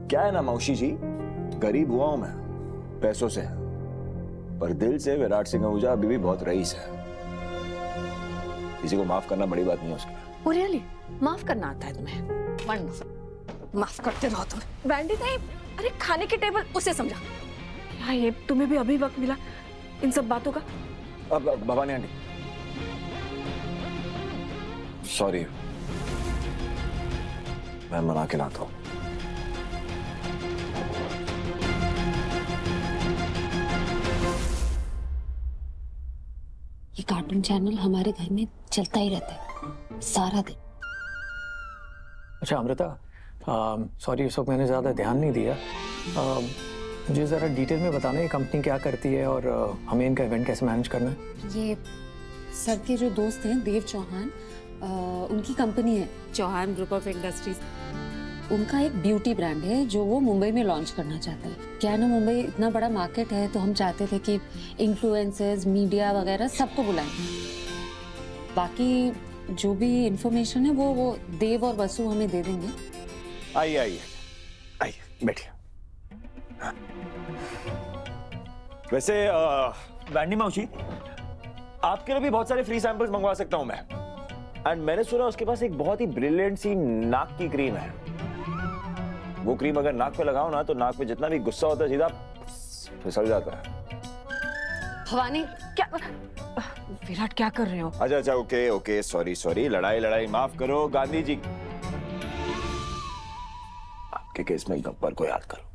क्या है ना मौशी जी, गरीब हुआ हूं मैं पैसों से, पर दिल से विराट सिंह आहूजा अभी भी बहुत रईस है। किसी को माफ करना बड़ी बात नहीं है उसके लिए। Oh really? माफ करना आता है तुम्हें? वंडरफुल, माफ करते रहो तुम। वैंडी नहीं, अरे खाने की टेबल उसे समझा। क्या ये तुम्हें भी अभी वक्त मिला इन सब बातों का? अब भवानी आंटी, सॉरी, मैं मना के लाता हूँ। ये कार्टून चैनल हमारे घर में चलता ही रहता है सारा दिन। अच्छा अमृता, सॉरी इस वक्त मैंने ज़्यादा ध्यान नहीं दिया। मुझे ज़रा डिटेल में बताना ये कंपनी क्या करती है और हमें इनका इवेंट कैसे मैनेज करना है। ये सर के जो दोस्त हैं देव चौहान, उनकी कंपनी है चौहान ग्रुप ऑफ इंडस्ट्रीज। उनका एक ब्यूटी ब्रांड है जो वो मुंबई में लॉन्च करना चाहते हैं। क्या है ना, मुंबई इतना बड़ा मार्केट है तो हम चाहते थे कि इन्फ्लुएंसर्स, मीडिया वगैरह सबको बुलाएं। बाकी जो भी इंफॉर्मेशन है वो देव और वसु हमें दे देंगे। आइए आइए आइए, बैठिए। वैसे वैंडी मौसी, आपके लिए भी बहुत सारे फ्री सैंपल्स मंगवा सकता हूं मैं। एंड मैंने सुना उसके पास एक बहुत ही ब्रिलियंट सी नाक की क्रीम है। वो क्रीम अगर नाक पे लगाओ ना तो नाक पे जितना भी गुस्सा होता है सीधा फिसल जाता है। भवानी, क्या विराट क्या कर रहे हो? अच्छा अच्छा, ओके ओके, सॉरी सॉरी, लड़ाई माफ करो गांधी जी। आपके केस में गब्बर को याद करो।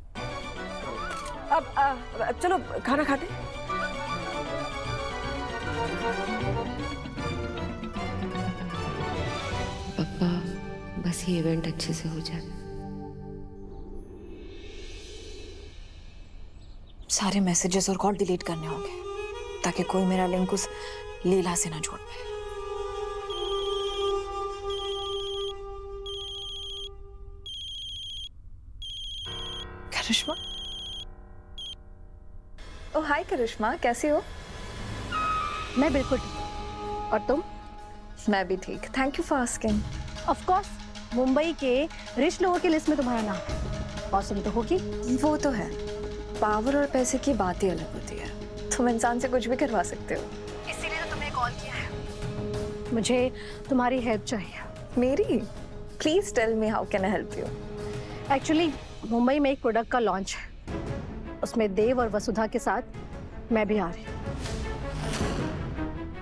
अब चलो खाना खाते। पापा बस ये इवेंट अच्छे से हो जाए। सारे मैसेजेस और कॉल डिलीट करने होंगे ताकि कोई मेरा लिंक उस लीला से ना जोड़ पाए। करिश्मा, ओह हाय करिश्मा, कैसी हो? मैं बिल्कुल ठीक। और तुम? मैं भी ठीक, thank you for asking. Of course, Mumbai के रिच लोगों की लिस्ट में तुम्हारा नाम है। पॉसिबल तो होगी। वो तो है, पावर और पैसे की बात ही अलग होती है। तुम इंसान से कुछ भी करवा सकते हो। इसीलिए तो तुमने कॉल किया है। मुझे तुम्हारी हेल्प चाहिए। मेरी? Please tell me, how can I help you? Actually Mumbai में एक प्रोडक्ट का लॉन्च है, उसमें देव और वसुधा के साथ मैं भी आ रही हूँ।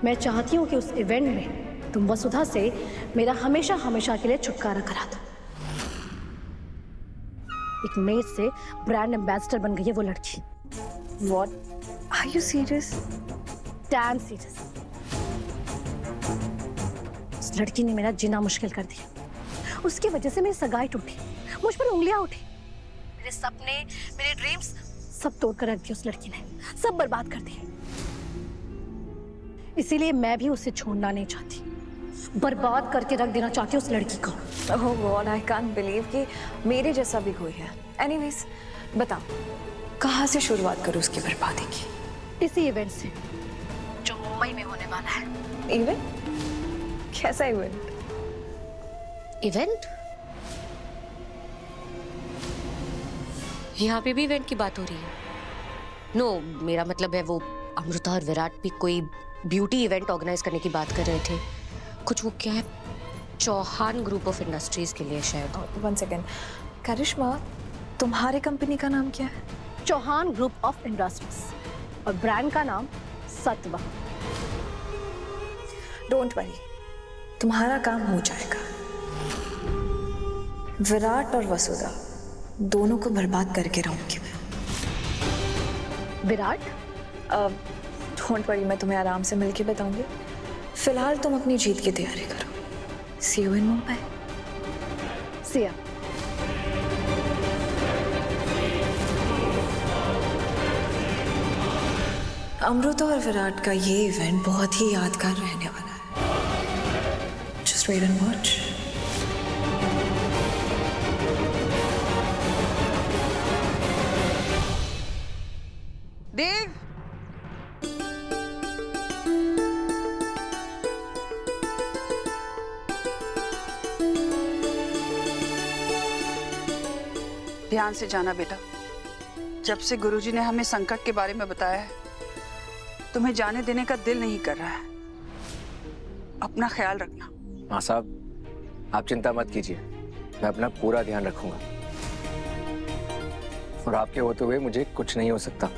मैं चाहती हूँ कि उस इवेंट में तुम वसुधा से मेरा हमेशा हमेशा के लिए छुटकारा करा दो। एक मेड से ब्रांड एम्बेसडर बन गई है वो लड़की। What? Are you serious? Damn serious. उस लड़की ने मेरा जीना मुश्किल कर दिया। उसकी वजह से मेरी सगाई टूटी, मुझ पर उंगलियां उठी, मेरे सपने, मेरे ड्रीम्स सब तोड़ कर रख दिए उस लड़की ने, सब बर्बाद कर दिए। इसीलिए मैं भी उसे छोड़ना नहीं चाहती, बर्बाद करके रख देना चाहती हूँ उस लड़की को। Oh God, I can't believe कि मेरे जैसा भी कोई है। Anyways, बताओ कहाँ से शुरुआत करूँ उसकी बर्बादी की? इसी इवेंट से जो मुंबई में होने वाला है। इवेंट? कैसा इवेंट? इवेंट? यहाँ पे भी इवेंट की बात हो रही है? नो, मेरा मतलब है वो अमृता और विराट भी कोई ब्यूटी इवेंट ऑर्गेनाइज करने की बात कर रहे थे। कुछ वो क्या है, चौहान ग्रुप ऑफ इंडस्ट्रीज के लिए शायद। वन सेकेंड, करिश्मा तुम्हारे कंपनी का नाम क्या है? चौहान ग्रुप ऑफ इंडस्ट्रीज और ब्रांड का नाम सत्वा। डोंट वरी, तुम्हारा काम हो जाएगा। विराट और वसुधा दोनों को बर्बाद करके रहूंगी मैं। विराट? डोंट वरी, मैं तुम्हें आराम से मिलके बताऊंगी। फिलहाल तुम अपनी जीत की तैयारी करो। See you in Mumbai. See ya. Amrita और विराट का ये इवेंट बहुत ही यादगार रहने वाला है। Just wait and watch. देव, ध्यान से जाना बेटा। जब से गुरुजी ने हमें संकट के बारे में बताया है, तुम्हें जाने देने का दिल नहीं कर रहा है। अपना ख्याल रखना। माँ साहब, आप चिंता मत कीजिए, मैं अपना पूरा ध्यान रखूंगा और आपके होते हुए मुझे कुछ नहीं हो सकता।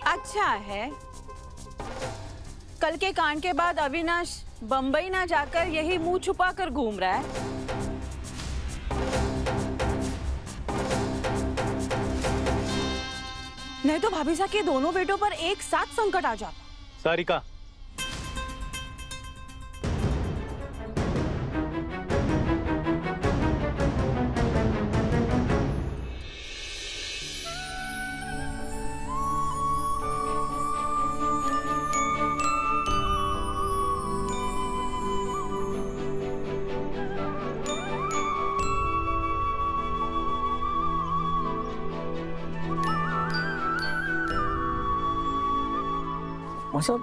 अच्छा है, कल के कांड के बाद अविनाश बंबई ना जाकर यही मुंह छुपा कर घूम रहा है। नहीं तो भाभी साहब के दोनों बेटों पर एक साथ संकट आ जाता। सारिका, माँ साहब,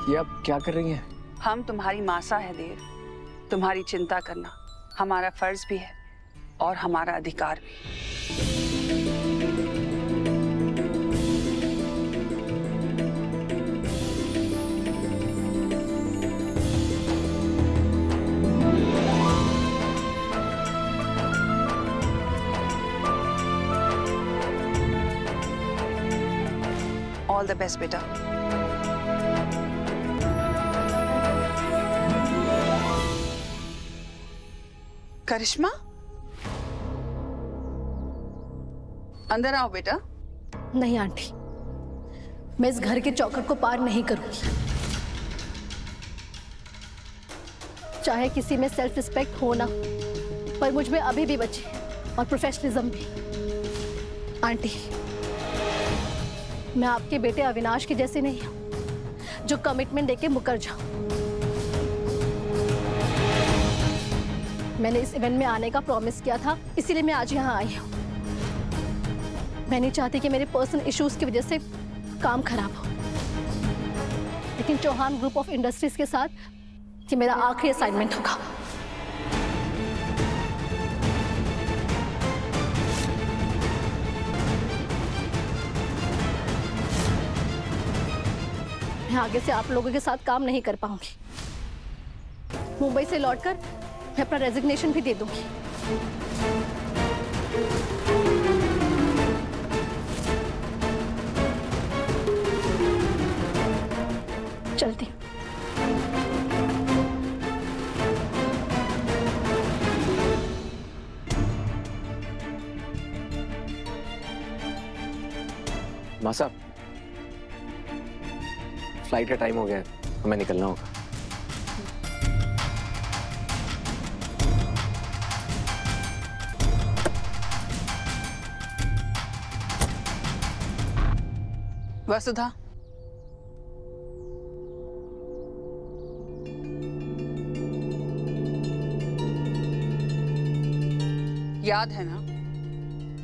ये आप क्या कर रही हैं? हम तुम्हारी मासा है देव, तुम्हारी चिंता करना हमारा फर्ज भी है और हमारा अधिकार भी। ऑल द बेस्ट बेटा। करिश्मा, अंदर आओ बेटा। नहीं आंटी, मैं इस घर के चौखट को पार नहीं करूंगी। चाहे किसी में सेल्फ रिस्पेक्ट हो ना, पर मुझ में अभी भी बचे और प्रोफेशनलिज्म भी। आंटी, मैं आपके बेटे अविनाश के जैसे नहीं हूं जो कमिटमेंट देके मुकर जाऊं। मैंने इस इवेंट में आने का प्रॉमिस किया था, इसीलिए मैं आज यहाँ आई हूँ। मैं नहीं चाहती कि मेरे पर्सनल इश्यूज की वजह से काम खराब हो, लेकिन चौहान ग्रुप ऑफ इंडस्ट्रीज के साथ ये मेरा आखिरी असाइनमेंट होगा। मैं आगे से आप लोगों के साथ काम नहीं कर पाऊंगी। मुंबई से लौटकर मैं अपना रेजिग्नेशन भी दे दूंगी। चलती। माँ साहब, फ्लाइट का टाइम हो गया है, हमें निकलना होगा। वसुधा, याद है ना,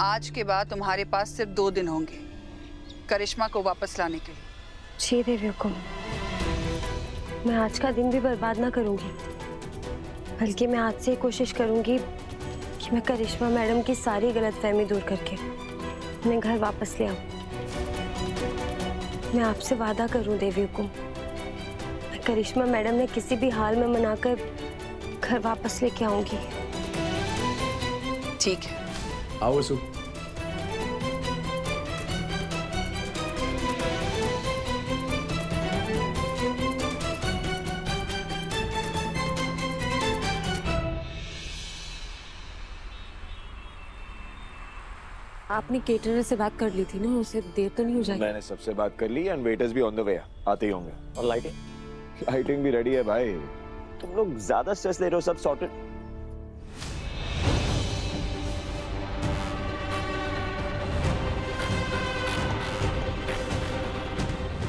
आज के बाद तुम्हारे पास सिर्फ 2 दिन होंगे करिश्मा को वापस लाने के लिए। जी देवी हुकुम, मैं आज का दिन भी बर्बाद ना करूंगी, बल्कि मैं आज से कोशिश करूंगी कि मैं करिश्मा मैडम की सारी गलतफहमी दूर करके उन्हें घर वापस ले आऊं। मैं आपसे वादा करूं देवी हुकुम, मैं करिश्मा मैडम ने किसी भी हाल में मनाकर घर वापस लेके आऊंगी। ठीक है, आओ वसु। आपने केटरर से बात कर ली थी ना, उसे देर तो नहीं हो जाएगी? मैंने सबसे बात कर ली एंड वेटर्स भी ऑन द वे आते ही होंगे। और लाइटिंग भी रेडी है भाई। तुम लोग ज्यादा स्ट्रेस ले रहे हो, सब सॉर्टेड।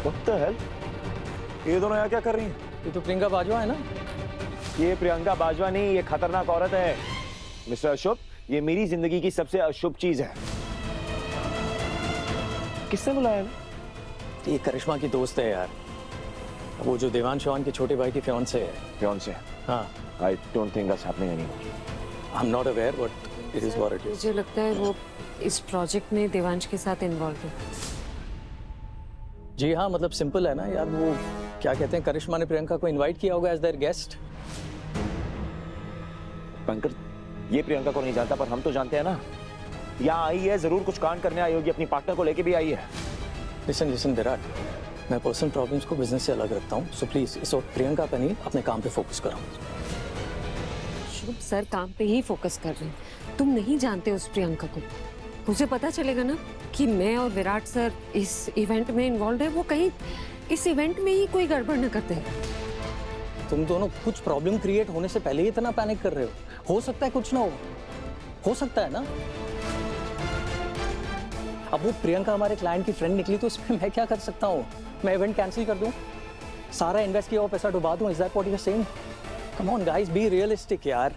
What the hell? ये दोनों यहाँ क्या कर रही हैं? ये तो प्रियंका बाजवा है ना? ये प्रियंका बाजवा नहीं, ये खतरनाक औरत है। मिस्टर अशुभ, ये मेरी जिंदगी की सबसे अशुभ चीज है। किसने बुलाया ना? ये करिश्मा की दोस्त है यार, वो जो देवांश चौहान के छोटे भाई की फियांसे है। फियांसे? हाँ। I don't think that's happening anymore. I'm not aware, but it is what it is. मुझे लगता है वो इस प्रोजेक्ट में देवांश के साथ इन्वॉल्व है। जी हाँ, मतलब सिंपल है ना यार, वो क्या कहते हैं, करिश्मा ने प्रियंका को इनवाइट किया होगा एज देयर गेस्ट। पंकज, ये प्रियंका को नहीं जानता, पर हम तो जानते हैं ना। यहाँ आई है, जरूर कुछ कांड करने आई होगी, अपनी पार्टनर को लेके भी आई है। लिसन विराट, मैं पर्सनल प्रॉब्लम्स को बिजनेस से अलग रखता हूँ, सो प्लीज इस वक्त प्रियंका पे नहीं, अपने काम पे फोकस करो। शुभ सर काम पे ही फोकस कर रहे हैं, तुम नहीं जानते उस प्रियंका को। मुझे पता चलेगा ना कि मैं और विराट सर इस इवेंट में इन्वॉल्व है, वो कहीं इस इवेंट में ही कोई गड़बड़ न करते हैं। तुम दोनों कुछ प्रॉब्लम क्रिएट होने से पहले ही इतना पैनिक कर रहे हो सकता है कुछ ना हो सकता है ना। अब वो प्रियंका हमारे क्लाइंट की फ्रेंड निकली तो उसमें मैं क्या कर सकता हूँ? मैं इवेंट कैंसिल कर दूं, सारा इन्वेस्ट किया हुआ पैसा डुबा दूं? Is that what you are saying? Come on guys, be realistic यार।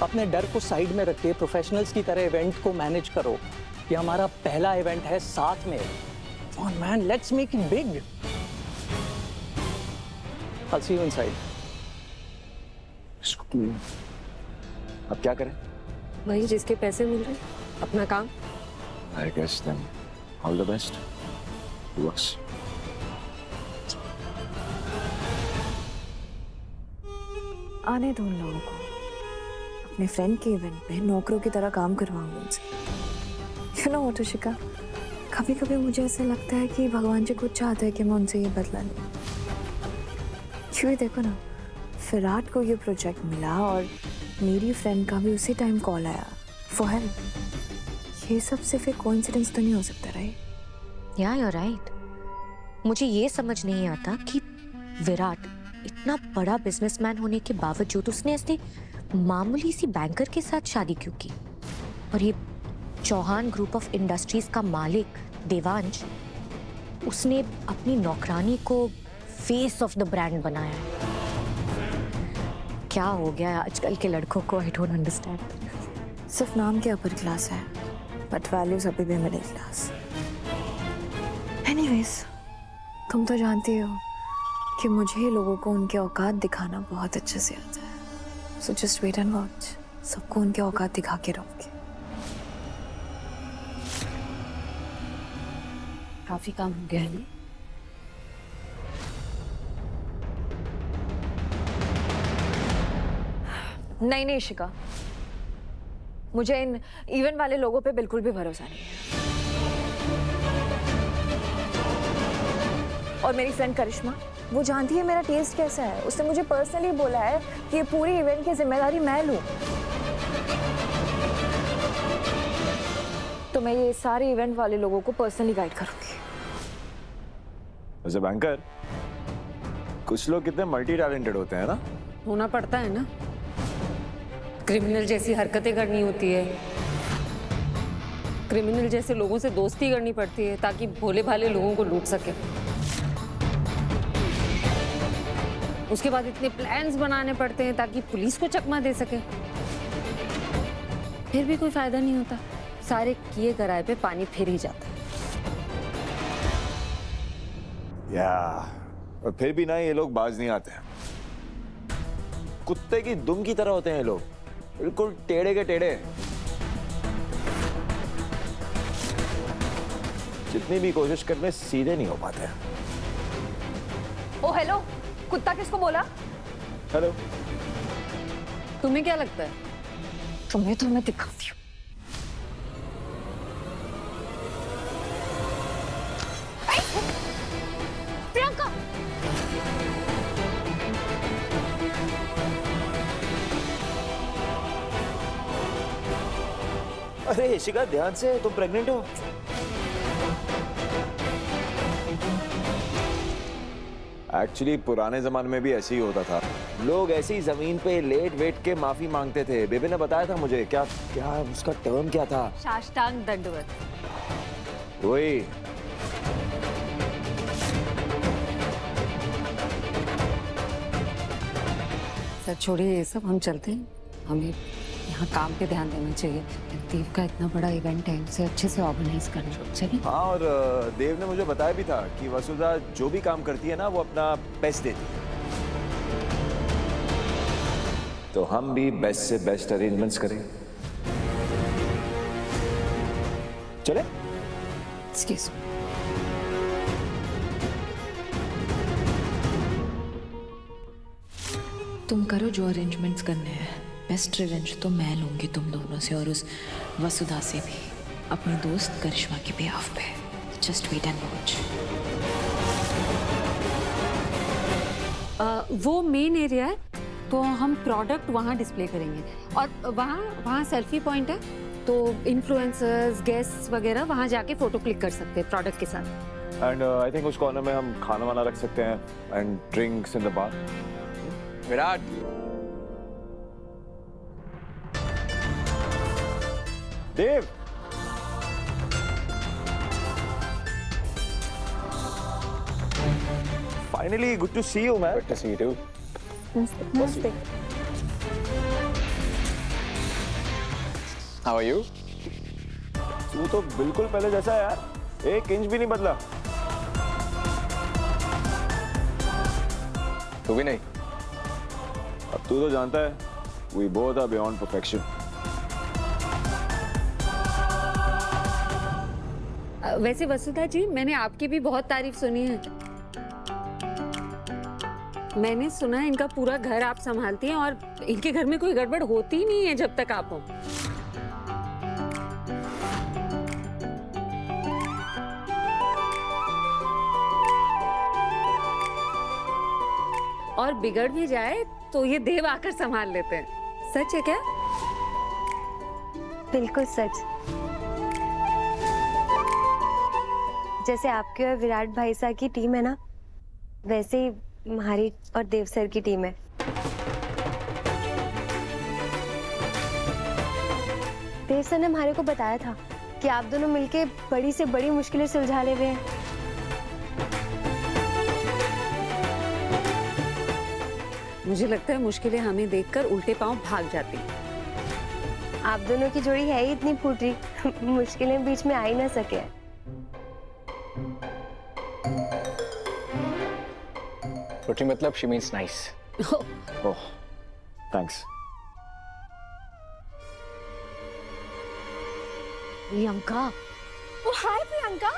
अपने डर को साइड में रख के प्रोफेशनल्स की तरह इवेंट को मैनेज करो। ये हमारा पहला इवेंट है साथ में। On man, let's make it big. I'll see you inside. अब क्या करें? वही जिसके पैसे मिल रहे, अपना काम। I guess then all the best to us. आने दो उन लोगों को, अपने फ्रेंड के इवेंट पे नौकरों की तरह काम करवाऊंगी उनसे। You know what, ऋषिका, कभी कभी मुझे ऐसा लगता है कि भगवान जी खुद चाहते हैं कि मैं उनसे ये बदला लूं। क्योंकि देखो ना, विराट को ये प्रोजेक्ट मिला और मेरी फ्रेंड का भी उसी टाइम कॉल आया फॉर हेल्प। ये सब सिर्फ एक कोइंसिडेंस तो नहीं हो सकता, राइट? या यू आर राइट। मुझे ये समझ नहीं आता कि विराट इतना बड़ा बिजनेसमैन होने के बावजूद उसने ऐसे मामूली सी बैंकर के साथ शादी क्यों की। और ये चौहान ग्रुप ऑफ इंडस्ट्रीज का मालिक देवांश, उसने अपनी नौकरानी को फेस ऑफ द ब्रांड बनाया है। क्या हो गया आजकल के लड़कों को? I don't understand. सिर्फ नाम के अपर क्लास है, बट वैल्यूज अभी भी मिडिल क्लास। एनीवेज, तुम तो जानती हो कि मुझे लोगों को उनके औकात दिखाना बहुत अच्छे से आता है। So just wait and watch, सबको उनके औकात दिखा के रहोगे। काफी काम हो गया है। नहीं नहीं शिका, मुझे इन इवेंट वाले लोगों पे बिल्कुल भी भरोसा नहीं है। और मेरी फ्रेंड करिश्मा, वो जानती है मेरा टेस्ट कैसा है। उसने मुझे पर्सनली बोला है कि ये पूरी इवेंट की जिम्मेदारी मैं लूं। तो मैं ये सारे इवेंट वाले लोगों को पर्सनली गाइड करूंगी। वैसे बैंकर, कुछ लोग कितने मल्टी टैलेंटेड होते हैं ना। होना पड़ता है ना, क्रिमिनल जैसी हरकतें करनी होती है, क्रिमिनल जैसे लोगों से दोस्ती करनी पड़ती है ताकि भोले भाले लोगों को लूट सके। उसके बाद इतने प्लान्स बनाने पड़ते हैं ताकि पुलिस को चकमा दे सके। फिर भी कोई फायदा नहीं होता, सारे किए कराए पे पानी फिर ही जाता है। और फिर भी ना, ये लोग बाज नहीं आते हैं। कुत्ते की दुम की तरह होते हैं ये लोग, बिल्कुल टेढ़े के टेढ़े। जितनी भी कोशिश करने सीधे नहीं हो पाते। ओ हेलो, कुत्ता किसको बोला? हेलो। तुम्हें क्या लगता है? तुम्हें तो मैं दिखाती हूँ। प्रियंका, अरे शिका, ध्यान से, तुम प्रेग्नेंट हो? एक्चुअली पुराने जमाने में भी ऐसे ही होता था। लोग ऐसी जमीन पे लेट वेट के माफी मांगते थे। बेबी ने बताया था मुझे। क्या क्या उसका टर्म क्या था? साष्टांग दंडवत। वही। सर छोड़िए ये सब, हम चलते हैं, हमें यहाँ यहाँ काम पे ध्यान देना चाहिए। देव का इतना बड़ा इवेंट है, उसे अच्छे से ऑर्गेनाइज करना चाहिए। हाँ, और देव ने मुझे बताया भी था कि वसुधा जो भी काम करती है ना, वो अपना बेस्ट देती है। तो हम भी बेस्ट से बेस्ट अरेंजमेंट्स करें। चले? Excuse me. तुम करो जो अरेंजमेंट्स करने हैं। बेस्ट रिवेंज तो मैं लूंगी तुम दोनों से और उस वसुधा से भी, अपनी दोस्त करिश्मा के बिहाफ पे। Just wait and watch. वो मेन एरिया है, तो हम प्रोडक्ट वहाँ डिस्प्ले करेंगे और वहाँ सेल्फी पॉइंट है, तो इन्फ्लुएंसर्स, गेस्ट्स वगैरह वहाँ जाके फोटो क्लिक कर सकते हैं प्रोडक्ट के साथ। एंड आई थिंक उस कॉर्नर में हम खाना वाना रख सकते हैं and drinks in the bar. Virat, Dev, finally good to see you man. Good to see you too. नमस्ते। How are you? तू तो बिल्कुल पहले जैसा है यार, 1 इंच भी नहीं बदला। तू भी नहीं? अब तू तो जानता है, we both are beyond perfection. वैसे वसुधा जी, मैंने आपकी भी बहुत तारीफ सुनी है। मैंने सुना है इनका पूरा घर आप संभालती हैं और इनके घर में कोई गड़बड़ होती ही नहीं है जब तक आप हो। और बिगड़ भी जाए तो ये देव आकर संभाल लेते हैं। सच है क्या? बिल्कुल सच। जैसे आपके और विराट भाई साहब की टीम है ना, वैसे ही हमारी और देव सर की टीम है। देव सर ने हमारे को बताया था कि आप दोनों मिलके बड़ी से बड़ी मुश्किलें सुलझा ले रहे हैं। मुझे लगता है मुश्किलें हमें देखकर उल्टे पांव भाग जाती हैं। आप दोनों की जोड़ी है ही इतनी फूटी, मुश्किलें बीच में आ ही ना सके। फूटी मतलब she means nice. Oh, thanks. Priyanka. Oh, hi Priyanka.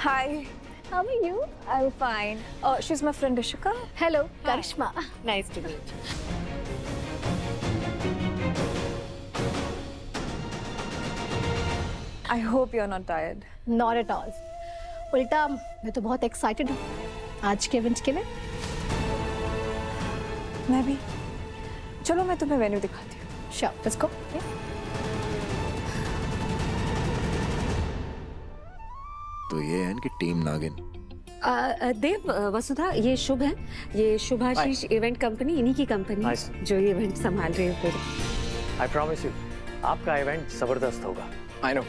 Hi. How are you? I'm fine. She's my friend Ishika. Hello, Karishma. Nice to meet you. I hope you're not tired. Not at all. उल्टा मैं तो बहुत excited हूँ आज के event के लिए। मैं भी। चलो मैं तुम्हें वेन्यू दिखाती हूँ। Sure, let's go. तो ये है इनकी टीम नागिन। देव, वसुधा, ये शुभ है, ये शुभाशीष इवेंट कंपनी, इन्हीं की कंपनी Nice. जो ये इवेंट संभाल रही है पूरी। आई प्रॉमिस यू, आपका इवेंट जबरदस्त होगा। आई नो,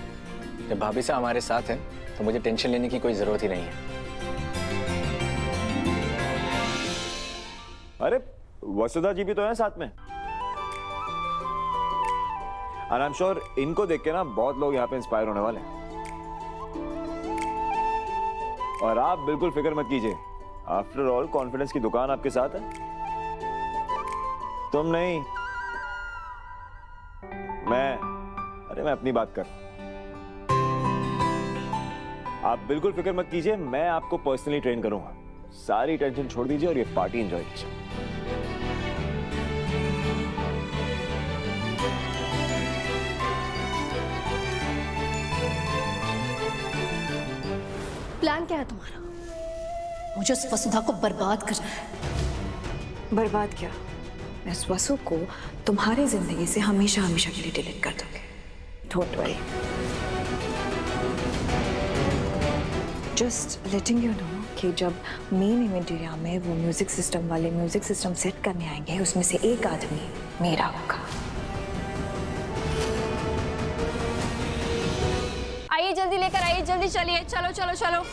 जब भाभी साहब हमारे साथ हैं तो मुझे टेंशन लेने की कोई जरूरत ही नहीं है। अरे वसुधा जी भी तो हैं साथ में। और आई एम श्योर इनको देख के ना बहुत लोग यहाँ पे इंस्पायर होने वाले हैं। और आप बिल्कुल फिक्र मत कीजिए, आफ्टर ऑल कॉन्फिडेंस की दुकान आपके साथ है। तुम नहीं, मैं अपनी बात कर। आप बिल्कुल फिक्र मत कीजिए, मैं आपको पर्सनली ट्रेन करूंगा। सारी टेंशन छोड़ दीजिए और ये पार्टी एंजॉय कीजिए। प्लान क्या है तुम्हारा? मुझे उस वसुधा को बर्बाद करना है। बर्बाद क्या? मैं इस वसु को तुम्हारी जिंदगी से हमेशा हमेशा के लिए डिलीट कर दूंगी। Don't worry. Just letting you know कि जब मेन इवेंट एरिया में वो म्यूजिक सिस्टम वाले म्यूजिक सिस्टम सेट करने आएंगे, उसमें से एक आदमी मेरा होगा। आइए जल्दी लेकर आइए, जल्दी चलिए, चलो चलो चलो।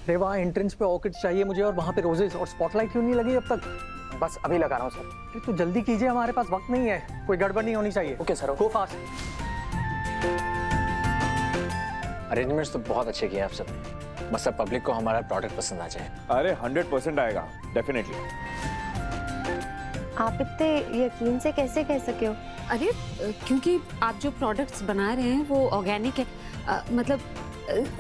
अरे वहाँ एंट्रेंस पे ऑर्किड्स चाहिए मुझे और वहाँ पे रोजेस, और स्पॉटलाइट क्यों नहीं लगी अब तक? बस अभी लगा रहा हूँ सर। तो जल्दी कीजिए, हमारे पास वक्त नहीं है, कोई गड़बड़ नहीं होनी चाहिए। ओके सर, गो फास्ट। अरेंजमेंट्स तो बहुत अच्छे किए आप सबने, बस अब पब्लिक को हमारा प्रोडक्ट पसंद आ जाए। अरे 100% आएगा, डेफिनेटली। आप इतने यकीन से कैसे कह सके हो? अरे क्योंकि आप जो प्रोडक्ट्स बना रहे हैं वो ऑर्गेनिक है, मतलब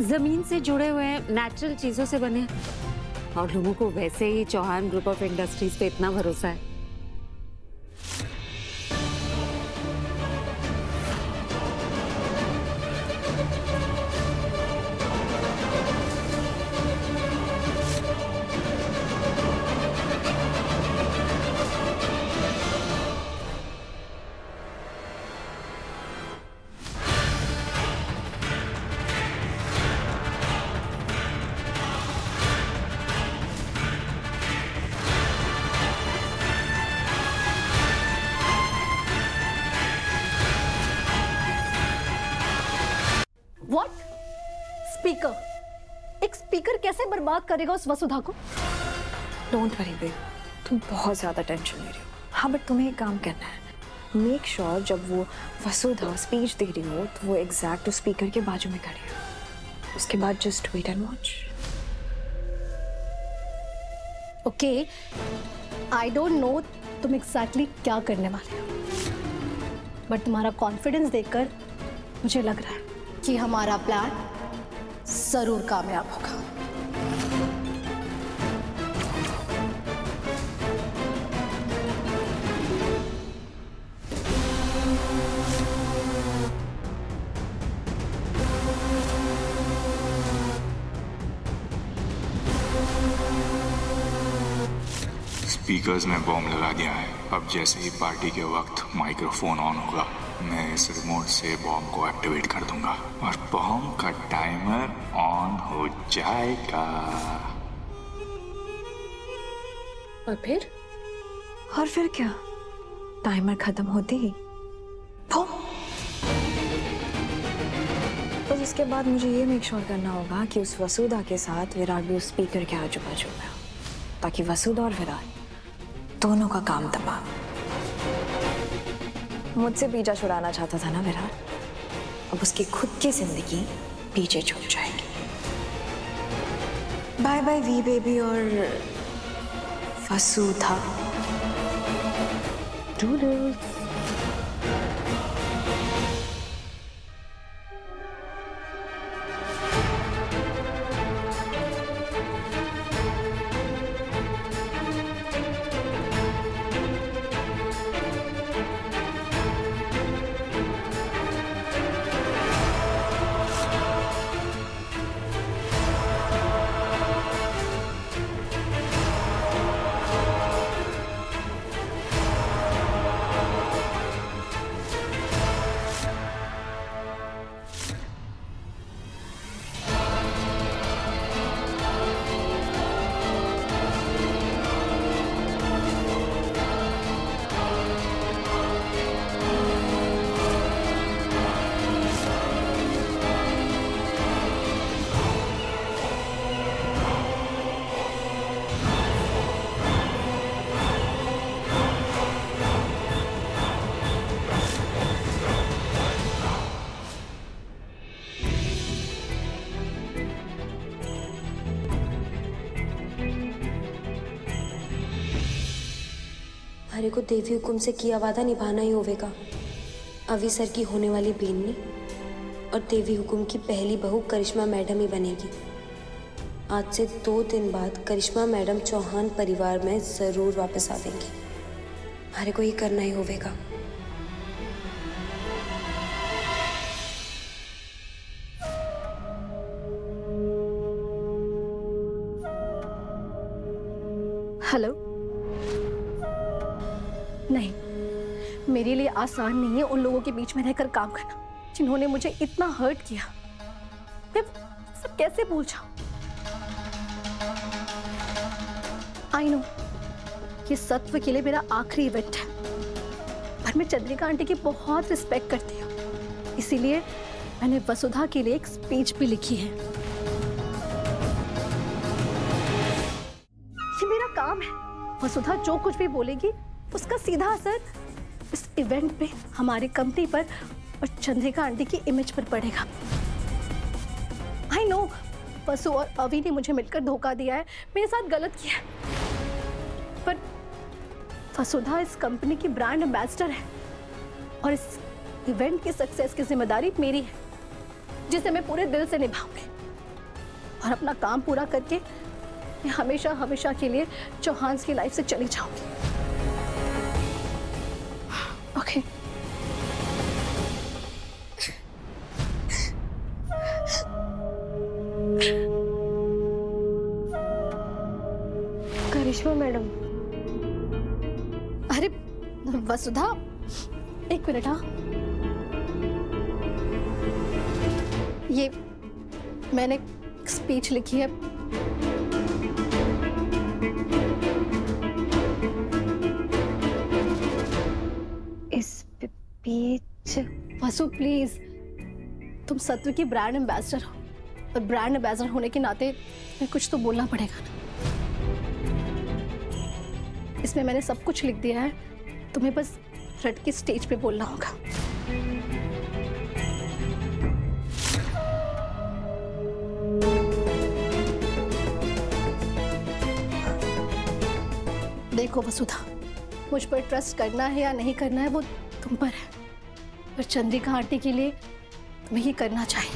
जमीन से जुड़े हुए हैं, नेचुरल चीजों से बने हैं। और लोगों को वैसे ही चौहान ग्रुप ऑफ इंडस्ट्रीज पे इतना भरोसा है। व्हाट? स्पीकर? एक स्पीकर कैसे बर्बाद करेगा उस वसुधा को? डोंट वरी बेब, तुम बहुत ज्यादा टेंशन ले रही हो। हाँ बट तुम्हें एक काम करना है, मेक श्योर जब वो वसुधा स्पीच दे रही हो तो वो एग्जैक्ट उस स्पीकर के बाजू में खड़ी हो। उसके बाद just wait and watch. Okay, I don't know तुम एग्जैक्टली क्या करने वाले हो, बट तुम्हारा कॉन्फिडेंस देखकर मुझे लग रहा है कि हमारा प्लान जरूर कामयाब होगा। स्पीकर्स में बॉम्ब लगा दिया है। अब जैसे ही पार्टी के वक्त माइक्रोफोन ऑन होगा, मैं इस रिमोट से बॉम्ब को एक्टिवेट कर दूंगा और बॉम्ब का टाइमर ऑन हो जाएगा। और फिर क्या? टाइमर खत्म होते ही बूम। बस उसके बाद मुझे ये मेक श्योर करना होगा कि उस वसुधा के साथ विराट भी उस स्पीकर के आजू बाजू में हो, ताकि वसुधा और विराट दोनों का काम तमाम। मुझसे पीछा छुड़ाना चाहता था ना विराट, अब उसकी खुद की जिंदगी पीछे छूट जाएगी। बाय बाय वी बेबी और वसुधा। डूडल्स। हमारे को देवी हुकुम से किया वादा निभाना ही होगा। अभी सर की होने वाली बीननी और देवी हुकुम की पहली बहू करिश्मा मैडम ही बनेगी। आज से 2 दिन बाद करिश्मा मैडम चौहान परिवार में जरूर वापस आवेंगी। हमारे को ये करना ही होगा। हेलो। नहीं, मेरे लिए आसान नहीं है उन लोगों के बीच में रहकर काम करना जिन्होंने मुझे इतना हर्ट किया। मैं सब कैसे भूल जाऊं? आई नो ये सत्व के लिए मेरा आखिरी इवेंट है, पर मैं चंद्रिका आंटी की बहुत रिस्पेक्ट करती हूँ, इसीलिए मैंने वसुधा के लिए एक स्पीच भी लिखी है। ये मेरा काम है। वसुधा जो कुछ भी बोलेगी उसका सीधा असर इस इवेंट पे, हमारी कंपनी पर और चंद्रिका आंटी की इमेज पर पड़ेगा। आई नो वसु और अवि ने मुझे मिलकर धोखा दिया है, मेरे साथ गलत किया है, पर वसुधा इस कंपनी की ब्रांड एम्बेसडर है और इस इवेंट की सक्सेस की जिम्मेदारी मेरी है, जिसे मैं पूरे दिल से निभाऊंगी। और अपना काम पूरा करके मैं हमेशा हमेशा के लिए चौहान की लाइफ से चली जाऊंगी। ओके। करिश्मा मैडम। अरे वसुधा, एक मिनट। हाँ, ये मैंने स्पीच लिखी है। स्पीच? वसु प्लीज, तुम सत्व की ब्रांड एम्बेसडर हो और ब्रांड एम्बेसडर होने के नाते मैं कुछ तो बोलना पड़ेगा ना। इसमें मैंने सब कुछ लिख दिया है, तुम्हें बस रट के स्टेज पे बोलना होगा। देखो वसुधा, मुझ पर ट्रस्ट करना है या नहीं करना है वो तुम पर है, पर चंद्रिका आंटी के लिए तुम्हें ही करना चाहिए।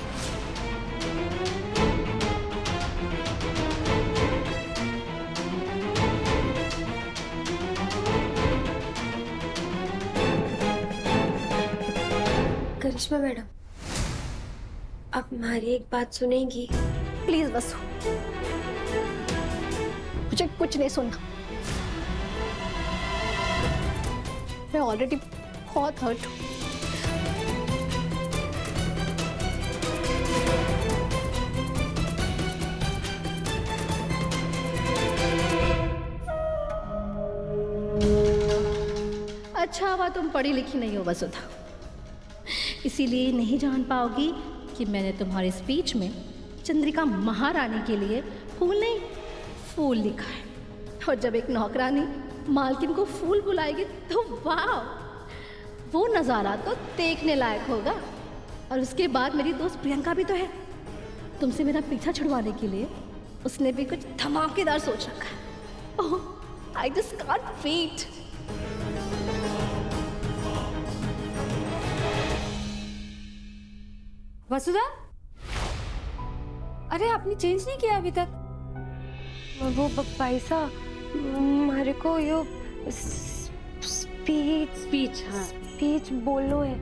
करिश्मा मैडम, आप हमारी एक बात सुनेंगी? प्लीज वसु, मुझे कुछ नहीं सुनना। मैं ऑलरेडी बहुत हर्ट हूं। अच्छा हुआ तुम पढ़ी लिखी नहीं हो वसुधा, इसीलिए नहीं जान पाओगी कि मैंने तुम्हारे स्पीच में चंद्रिका महारानी के लिए फूल नहीं फूल लिखा है। और जब एक नौकरानी मालकिन को फूल बुलाएगी तो वाह, वो नज़ारा तो देखने लायक होगा। और उसके बाद मेरी दोस्त प्रियंका भी तो है, तुमसे मेरा पीछा छुड़वाने के लिए उसने भी कुछ धमाकेदार सोच रखा है। ओह, आई जस्ट कांट वेट। वसुधा, अरे आपने चेंज नहीं किया अभी तक? वो पैसा हमारे को यो स्पीच बोलना है।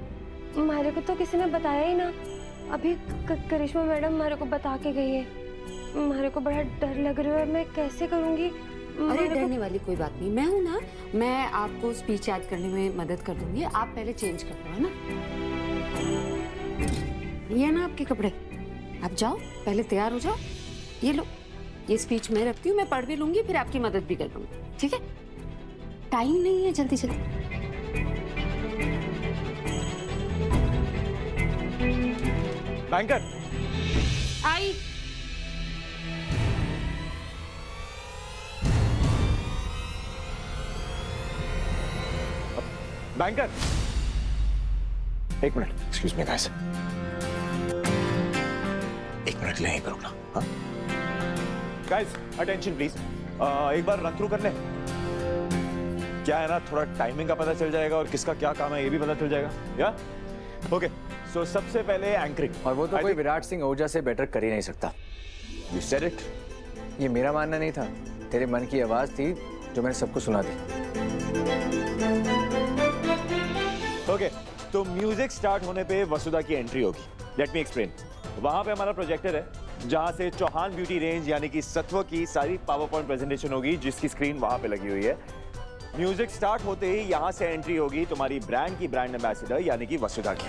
हमारे को तो किसी ने बताया ही ना। अभी करिश्मा मैडम हमारे को बता के गई है। हमारे को बड़ा डर लग रहा है, मैं कैसे करूँगी? अरे डरने वाली कोई बात नहीं, मैं हूँ ना, मैं आपको स्पीच याद करने में मदद कर दूंगी। आप पहले चेंज कर लो, है ना? ये ना आपके कपड़े, आप जाओ पहले तैयार हो जाओ। ये लो, ये स्पीच मैं रखती हूँ, मैं पढ़ भी लूंगी, फिर आपकी मदद भी कर लूंगी, ठीक है? टाइम नहीं है, जल्दी जल्दी। बैंकर आई। बैंकर, एक मिनट, एक्सक्यूज मी गाइस, एक मिनट ले, यहीं पर रुकना। हाँ गाइस, अटेंशन प्लीज, एक बार रन थ्रू कर ले। क्या है ना, थोड़ा टाइमिंग का पता चल जाएगा और किसका क्या काम है ये भी पता चल जाएगा। या ओके, सो सबसे पहले एंकरिंग, और वो तो कोई विराट सिंह ओझा से बेटर कर ही नहीं सकता। You said it. ये मेरा मानना नहीं था, तेरे मन की आवाज थी जो मैंने सबको सुना दी। ओके, तो म्यूजिक स्टार्ट होने पे वसुधा की एंट्री होगी। Let me explain. वहां पे हमारा प्रोजेक्टर है, जहां से चौहान ब्यूटी रेंज यानी कि सत्व की सारी पावर पॉइंट प्रेजेंटेशन होगी, जिसकी स्क्रीन वहां पे लगी हुई है। म्यूजिक स्टार्ट होते ही यहां से एंट्री होगी तुम्हारी ब्रांड की ब्रांड एम्बेसडर यानी कि वसुधा की।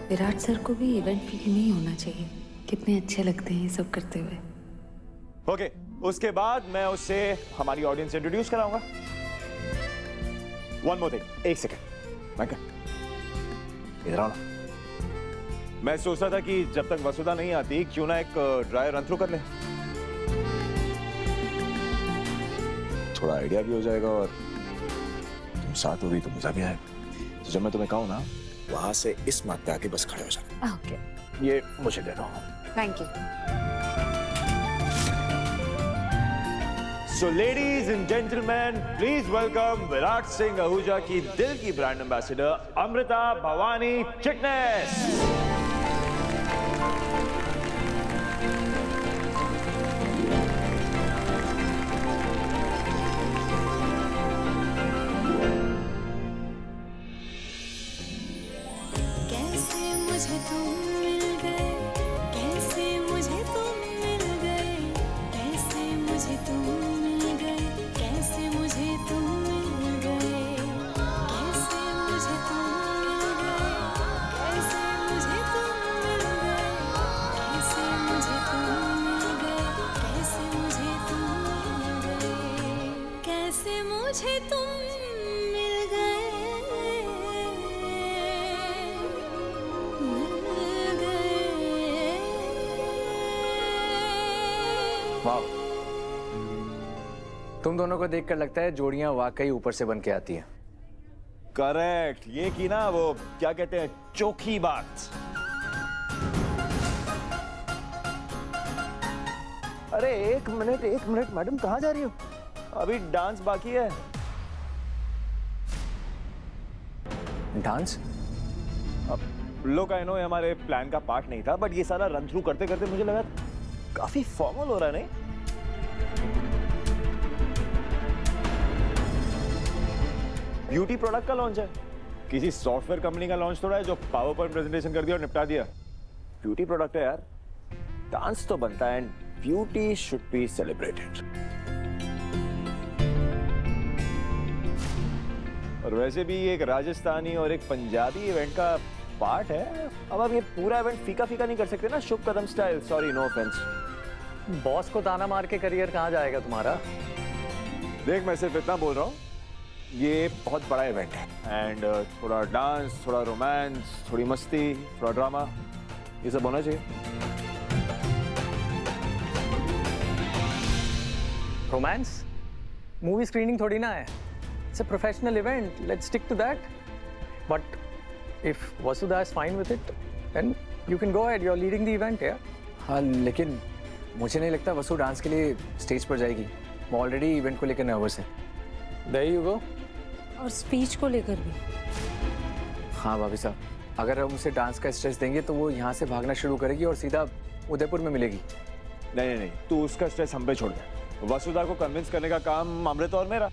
विराट सर को भी इवेंट फील नहीं होना चाहिए, कितने अच्छे लगते हैं ये सब करते हुए। ओके, उसके बाद मैं उससे हमारी ऑडियंस इंट्रोड्यूस कराऊंगा। वन मोर थिंग, एक सेकेंड इधर आओ ना। मैं सोच रहा था कि जब तक वसुधा नहीं आती क्यों ना एक ड्राई रन थ्रू कर ले, थोड़ा आइडिया भी हो जाएगा और तुम साथ होगी तो मजा भी आएगा। तो जब मैं तुम्हें कहूं ना, वहां से इस मार्ग पे आके बस खड़े हो जाओ। ओके, ये मुझे दे दो। Thank you. So ladies and gentlemen, please welcome Virat Singh Ahuja की दिल की ब्रांड एम्बेसडर अमृता भवानी चिटनेस। मुझे तुम मिल गए, मिल गए। वाह, तुम दोनों को देखकर लगता है जोड़ियां वाकई ऊपर से बन के आती हैं। करेक्ट, ये की ना वो क्या कहते हैं, चोखी बात। अरे एक मिनट मैडम, कहाँ जा रही हो? अभी डांस बाकी है। डांस? अब लोग आई नो हमारे प्लान का पार्ट नहीं था, बट ये सारा रन थ्रू करते करते मुझे लगा काफी फॉर्मल हो रहा है, नहीं? ब्यूटी प्रोडक्ट का लॉन्च है, किसी सॉफ्टवेयर कंपनी का लॉन्च थोड़ा है जो पावर पॉइंट प्रेजेंटेशन कर दिया और निपटा दिया। ब्यूटी प्रोडक्ट है यार, डांस तो बनता है and beauty should be celebrated. और वैसे भी एक राजस्थानी और एक पंजाबी इवेंट का पार्ट है। अब ये पूरा इवेंट फीका फीका नहीं कर सकते ना, शुभ कदम style. Sorry, no offence. Boss को ताना मार के करियर कहाँ जाएगा तुम्हारा? देख, मैं सिर्फ इतना बोल रहा हूँ, ये बहुत बड़ा इवेंट है एंड थोड़ा डांस, थोड़ा रोमांस, थोड़ी मस्ती, थोड़ा ड्रामा, ये सब होना चाहिए। रोमांस? मूवी स्क्रीनिंग थोड़ी ना है, it's a professional event, let's stick to that. But if Vasudha is fine with it, then you can go ahead, you're leading the event, yeah? हाँ, लेकिन मुझे नहीं लगता वसु डांस के लिए स्टेज पर जाएगी। वो ऑलरेडी इवेंट को लेकर नर्वस है। There you go. और स्पीच को लेकर भी। हाँ भाभी साहब, अगर हम उसे डांस का स्ट्रेस देंगे तो वो यहाँ से भागना शुरू करेगी और सीधा उदयपुर में मिलेगी। नहीं, तू उसका स्ट्रेस हम पे छोड़ दे। वसुधा को कन्विंस करने का काम अमृता और मेरा।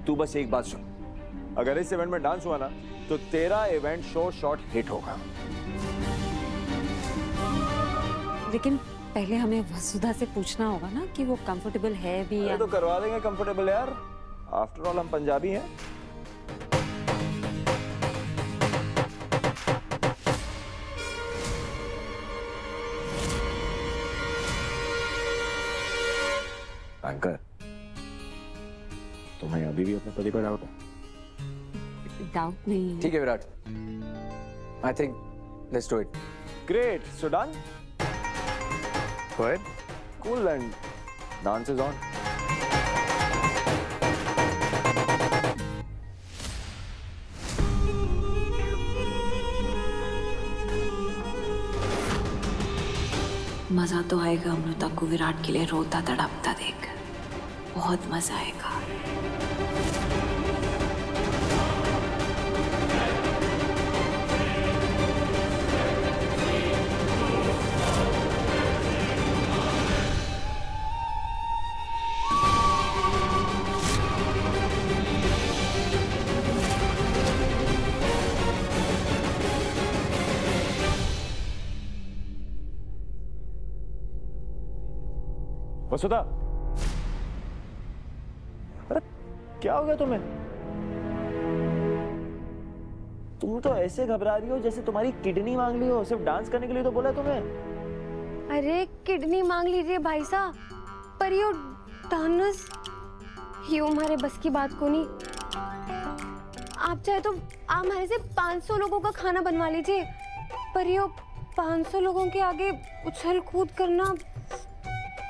तू बस एक बात सुन, अगर इस इवेंट में डांस हुआ ना तो तेरा इवेंट शॉर्ट हिट होगा। लेकिन पहले हमें वसुधा से पूछना होगा ना कि वो कंफर्टेबल है भी या। तो करवा देंगे कंफर्टेबल यार, आफ्टर ऑल हम पंजाबी हैं। एंकर, तुम्हें अभी भी अपने पति पर डाउट है? डाउट नहीं। ठीक है Virat, I think let's do it. Great, so done. Go ahead. Cool and dance is on. मजा तो आएगा अमृता को विराट के लिए रोता तड़पता देख, बहुत मजा आएगा। वसुधा, अरे क्या हो गया तुम्हें? तुम तो ऐसे घबरा रही हो जैसे तुम्हारी किडनी मांग ली हो। सिर्फ डांस करने के लिए तो बोला तुम्हें। अरे किडनी मांग लीजिए भाई साहब, पर ये डांस ये हमारे बस की बात को नहीं। आप चाहे तो आप हमारे से 500 लोगों का खाना बनवा लीजिए, पर ये 500 लोगों के आगे उछल कूद करना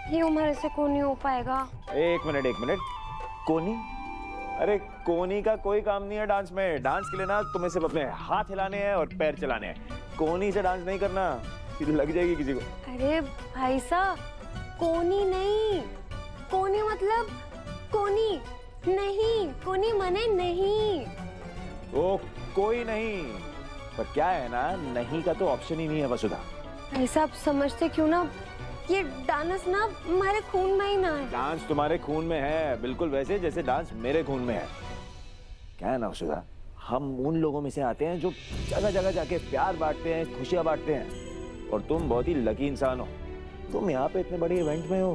ये हमारे से को नहीं हो पाएगा। एक मिनट, कोनी? अरे कोनी का कोई काम नहीं है डांस में। डांस के लिए ना तुम्हें सिर्फ अपने हाथ हिलाने हैं और पैर चलाने हैं। कोनी से डांस नहीं करना, लग जाएगी किसी को। अरे भाई साहब, कोनी नहीं, कोनी मतलब कोनी नहीं, कोनी मने नहीं। ओ कोई नहीं, पर क्या है ना, नहीं का तो ऑप्शन ही नहीं है वसुधा। भाई साहब समझते क्यों ना, ये डांस ना हमारे खून में ही ना है। डांस तुम्हारे खून में है, बिल्कुल वैसे जैसे डांस मेरे खून में है। क्या है ना वसुधा, हम उन लोगों में से आते हैं जो जगह जगह जाके प्यार बांटते हैं, खुशियां बांटते हैं। और तुम बहुत ही लकी इंसान हो। तुम यहाँ पे इतने बड़े इवेंट में हो,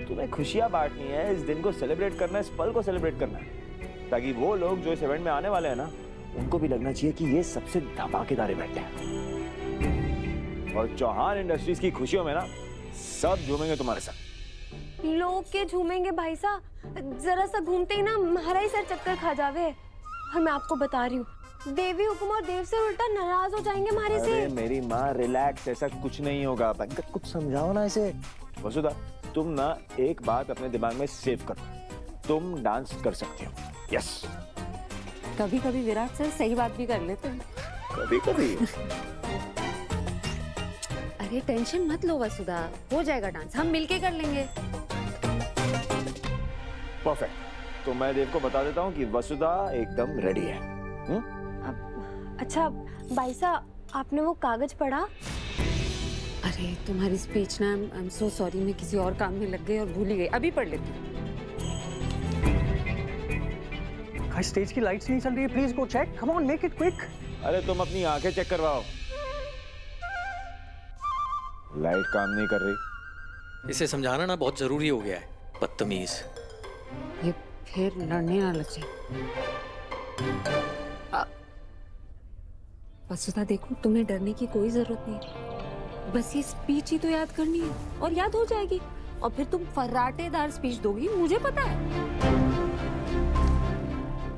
तुम्हें खुशियां बांटनी है, इस दिन को सेलिब्रेट करना है, इस पल को सेलिब्रेट करना है, ताकि वो लोग जो इस इवेंट में आने वाले हैं ना, उनको भी लगना चाहिए कि ये सबसे धमाकेदार इवेंट है। और चौहान इंडस्ट्रीज की खुशियों में ना सब झूमेंगे तुम्हारे साथ। लोग के झूमेंगे भाई साहब, जरा सा घूमते ही ना हमारा ही सर चक्कर खा जावे। और मैं आपको बता रही हूँ, देवी हुकुम और देव से उल्टा नाराज हो जाएंगे हमारे से। अरे मेरी माँ रिलैक्स, ऐसा कुछ नहीं होगा। कुछ समझाओ ना इसे। वसुधा तुम ना एक बात अपने दिमाग में सेव करो, तुम डांस कर सकती हो। यस। कभी कभी विराट सर सही बात भी कर लेते हैं। कभी कभी। अरे टेंशन मत लो वसुधा, हो जाएगा डांस, हम मिलके कर लेंगे। परफेक्ट। तो मैं देव को बता देता हूँ कि वसुधा एकदम रेडी है। अच्छा भाई साहब, आपने वो कागज पढ़ा? अरे तुम्हारी स्पीच ना, आई एम सो सॉरी, मैं किसी और काम में लग गई और भूल ही गई। अभी पढ़ लेती हूँ। स्टेज की लाइट्स नहीं चल रही है, please go check, come on make it quick. अरे तुम अपनी आंखें चेक करवाओ, लाइट काम नहीं कर रही। इसे समझाना ना बहुत जरूरी हो गया है, बदतमीज। ये फिर लड़ने ना लग जाए। वसुधा देखो, तुम्हें डरने की कोई जरूरत नहीं, बस ये स्पीच ही तो याद करनी है और याद हो जाएगी। और फिर तुम फर्राटेदार स्पीच दोगी, मुझे पता है।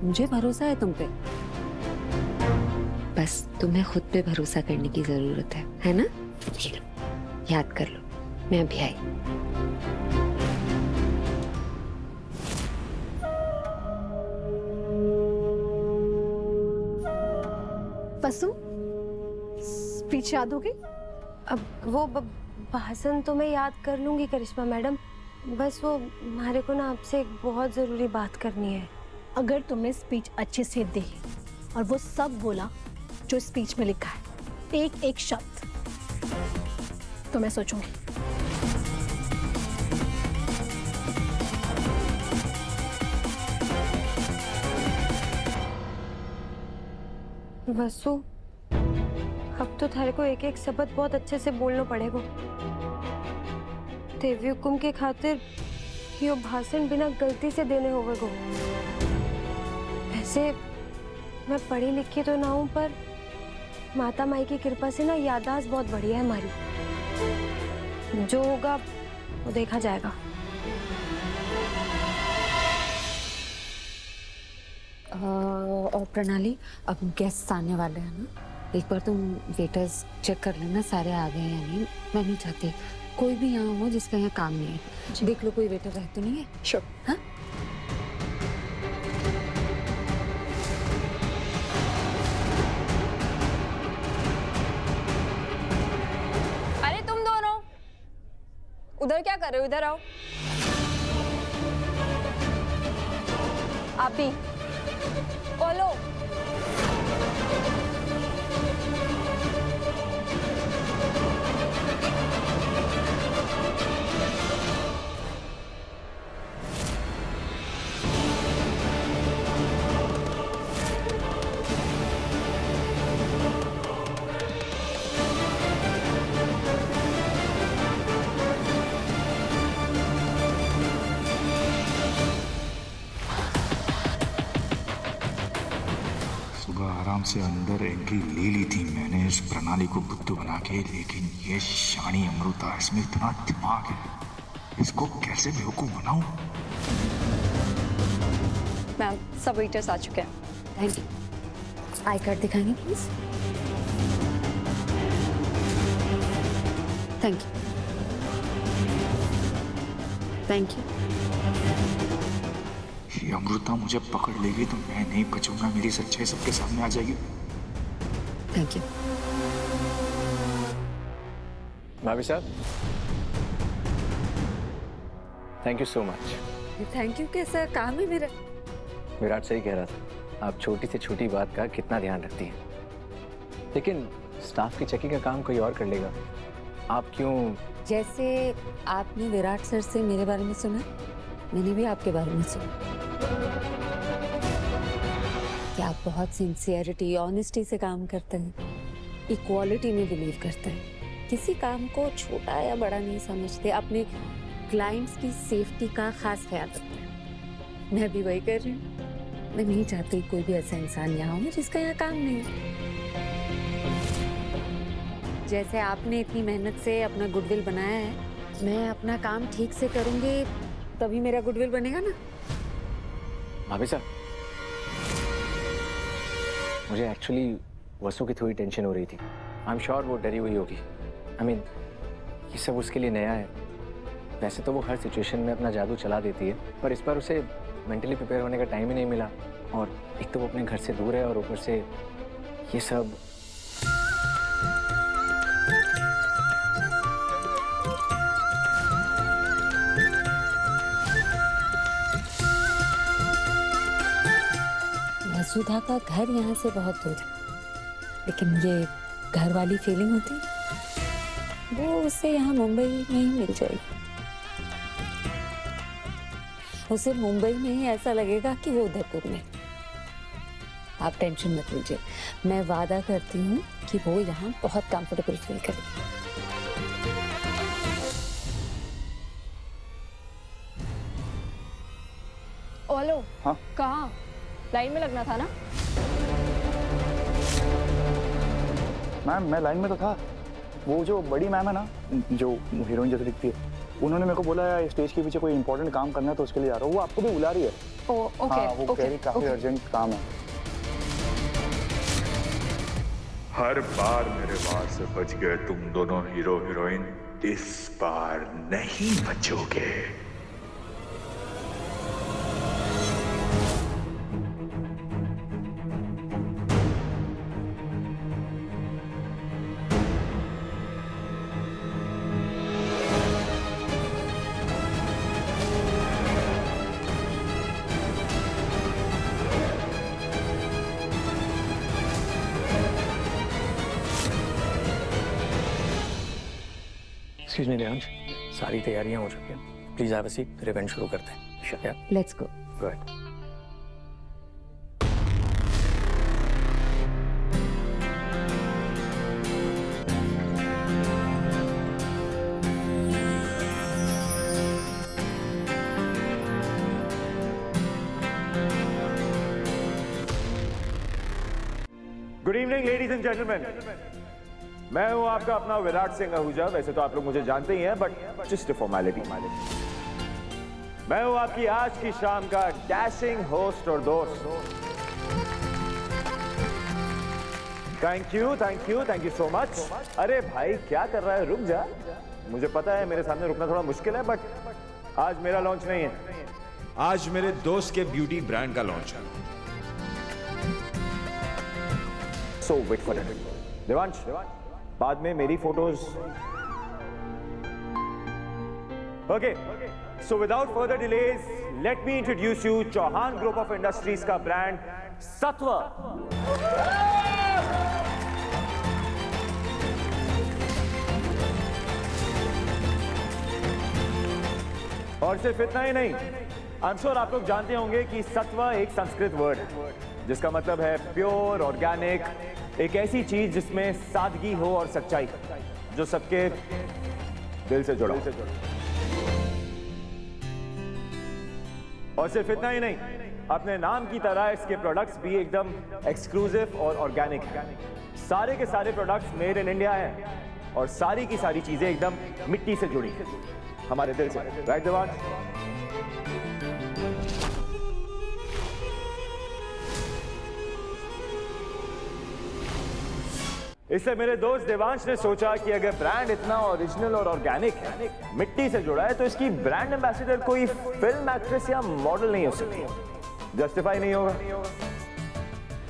मुझे भरोसा है तुम पे, बस तुम्हें खुद पे भरोसा करने की जरूरत है ना? याद कर लो, मैं अभी आई। वसु, स्पीच याद होगी? अब वो भाषण तो मैं याद कर लूंगी करिश्मा मैडम, बस वो हमारे को ना आपसे एक बहुत जरूरी बात करनी है। अगर तुमने स्पीच अच्छे से दी और वो सब बोला जो स्पीच में लिखा है, एक एक शब्द, तो मैं सोचूंगी। वसु, अब तो थारे को एक एक शब्द बहुत अच्छे से बोलना पड़ेगा। देवी हुकुम के खातिर यो भाषण बिना गलती से देने होगा। वैसे मैं पढ़ी लिखी तो ना हूं, पर माता माई की कृपा से ना याददाश्त बहुत बढ़िया है हमारी। जो होगा वो देखा जाएगा। और प्रणाली, अब गेस्ट आने वाले हैं ना, एक बार तुम वेटर्स चेक कर लेना सारे आ गए हैं या नहीं। मैं नहीं चाहती कोई भी यहाँ हो जिसका यहाँ काम नहीं है। देख लो कोई वेटर रह तो नहीं है। श्योर। हाँ, अरे तुम दोनों उधर क्या कर रहे हो? इधर आओ। आप भी बोलो। से अंदर एंट्री ले ली थी मैंने इस प्रणाली को बुद्धू बना के, लेकिन ये शानी अमृता, इसमें इतना दिमाग है, इसको कैसे बेवकूफ बनाऊं? मैम सब वेटर्स आ चुके हैं। Thank you. आई कार्ड दिखाएंगे please. Thank you. Thank you. ये अमृता मुझे पकड़ लेगी तो मैं नहीं बचूंगा, मेरी सच्चाई सबके सामने आ जाएगी। Thank you. भाभी साहब, thank you so much. Thank you कैसा काम है मेरा। विराट सही कह रहा था, आप छोटी से छोटी बात का कितना ध्यान रखती हैं, लेकिन स्टाफ की चेकिंग का काम कोई और कर लेगा, आप क्यों? जैसे आपने विराट सर से मेरे बारे में सुना, मैंने भी आपके बारे में सुना कि आप बहुत सिंसियरिटी, ऑनेस्टी से काम करते हैं, इक्वालिटी में बिलीव करते हैं, किसी काम को छोटा या बड़ा नहीं समझते, अपने क्लाइंट्स की सेफ्टी का खास ख्याल रखते हैं। मैं भी वही कर रही हूँ। मैं नहीं चाहती कोई भी ऐसा इंसान यहाँ हो जिसका यहाँ काम नहीं है। जैसे आपने इतनी मेहनत से अपना गुडविल बनाया है, मैं अपना काम ठीक से करूंगी तभी मेरा गुडविल बनेगा ना। भाभी साहब, मुझे एक्चुअली वसु की थोड़ी टेंशन हो रही थी। आई एम श्योर वो डरी हुई होगी। आई मीन, ये सब उसके लिए नया है। वैसे तो वो हर सिचुएशन में अपना जादू चला देती है, पर इस बार उसे मेंटली प्रिपेयर होने का टाइम ही नहीं मिला, और एक तो वो अपने घर से दूर है और ऊपर से ये सब। वसुधा का घर यहाँ से बहुत दूर है, लेकिन ये घर वाली फीलिंग होती है वो उसे यहाँ मुंबई में ही मिल जाएगी। उसे मुंबई में ही ऐसा लगेगा कि वो उदयपुर में। आप टेंशन मत लीजिए, मैं वादा करती हूँ कि वो यहाँ बहुत कंफर्टेबल फील करेगी। हेलो। हाँ? कहाँ? लाइन में लगना था ना? मैम मैं लाइन में तो था। वो जो बड़ी मैम है ना, जो हीरोइन जैसे दिखती है, उन्होंने मेरे को बोला है स्टेज के पीछे कोई इंपॉर्टेंट काम करना है तो उसके लिए आ रहा हूँ। वो आपको भी बुला रही है। ओके, हाँ, वो कह रही काफी अर्जेंट काम है। हर बार मेरे वार से बच गए तुम दोनों हीरो हीरोइन, इस बार नहीं बचोगे। एक्सक्यूज मी रेहांश, सारी तैयारियां हो चुकी हैं, प्लीज हैव अ सीट, फिर इवेंट शुरू करते हैं। Let's go. Go ahead. Good evening ladies and gentleman, मैं हूं आपका अपना विराट सिंह आहूजा। वैसे तो आप लोग मुझे जानते ही हैं, बट जस्ट अ फॉर्मेलिटी। मैं हूं आपकी आज की शाम का डैशिंग होस्ट और दोस्त। Thank you so much. अरे भाई क्या कर रहा है, रुक जा। मुझे पता है मेरे सामने रुकना थोड़ा मुश्किल है, बट आज मेरा लॉन्च नहीं है, आज मेरे दोस्त के ब्यूटी ब्रांड का लॉन्च है। So wait for it. Devansh, बाद में मेरी photos. Okay, so without further delays let me introduce you Chauhan group of industries का ब्रांड सत्व। और सिर्फ इतना ही नहीं, आई एम श्योर आप लोग जानते होंगे कि सत्व एक संस्कृत वर्ड है जिसका मतलब है प्योर, ऑर्गेनिक, एक ऐसी चीज जिसमें सादगी हो और सच्चाई, जो सबके दिल से जुड़ा। और सिर्फ इतना ही नहीं, अपने नाम की तरह इसके प्रोडक्ट्स भी एकदम एक्सक्लूसिव और ऑर्गेनिक हैं। सारे के सारे प्रोडक्ट्स मेड इन इंडिया हैं और सारी की सारी चीजें एकदम मिट्टी से जुड़ी हैं, हमारे दिल से। राइट देवांश? इससे मेरे दोस्त देवांश ने सोचा कि अगर ब्रांड इतना ओरिजिनल और ऑर्गेनिक है, मिट्टी से जुड़ा है, तो इसकी ब्रांड एम्बेसडर कोई फिल्म एक्ट्रेस या मॉडल नहीं हो सकती। जस्टिफाई नहीं होगा।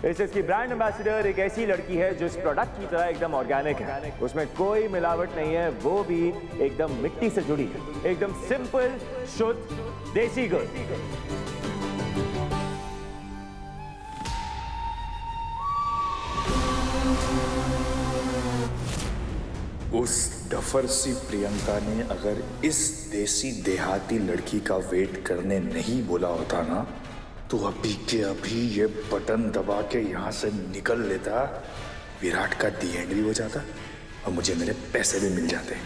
इसकी ब्रांड एम्बेसडर एक ऐसी लड़की है जो इस प्रोडक्ट की तरह एकदम ऑर्गेनिक है, उसमें कोई मिलावट नहीं है, वो भी एकदम मिट्टी से जुड़ी है, एकदम सिंपल, शुद्ध, देसी गर्ल। उस डफर सी प्रियंका ने अगर इस देसी देहाती लड़की का वेट करने नहीं बोला होता ना, तो अभी के अभी ये बटन दबा के यहाँ से निकल लेता, विराट का दी एंड भी हो जाता और मुझे मेरे पैसे भी मिल जाते।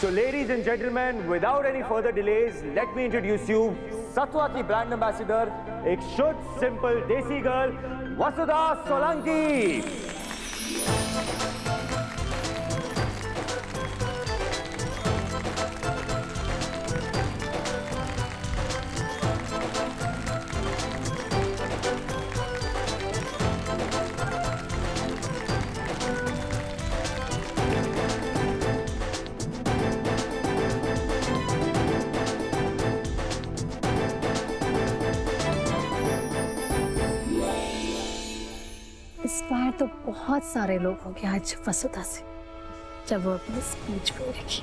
So ladies and gentlemen, without any further delays, let me introduce you सत्वा की ब्रांड एम्बेसडर, एक शुद्ध, सिंपल, देसी गर्ल, वसुधा सोलंकी। इंस्पायर तो बहुत सारे लोग हो गए आज वसुधा से, जब वो अपनी स्पीच बोलेगी।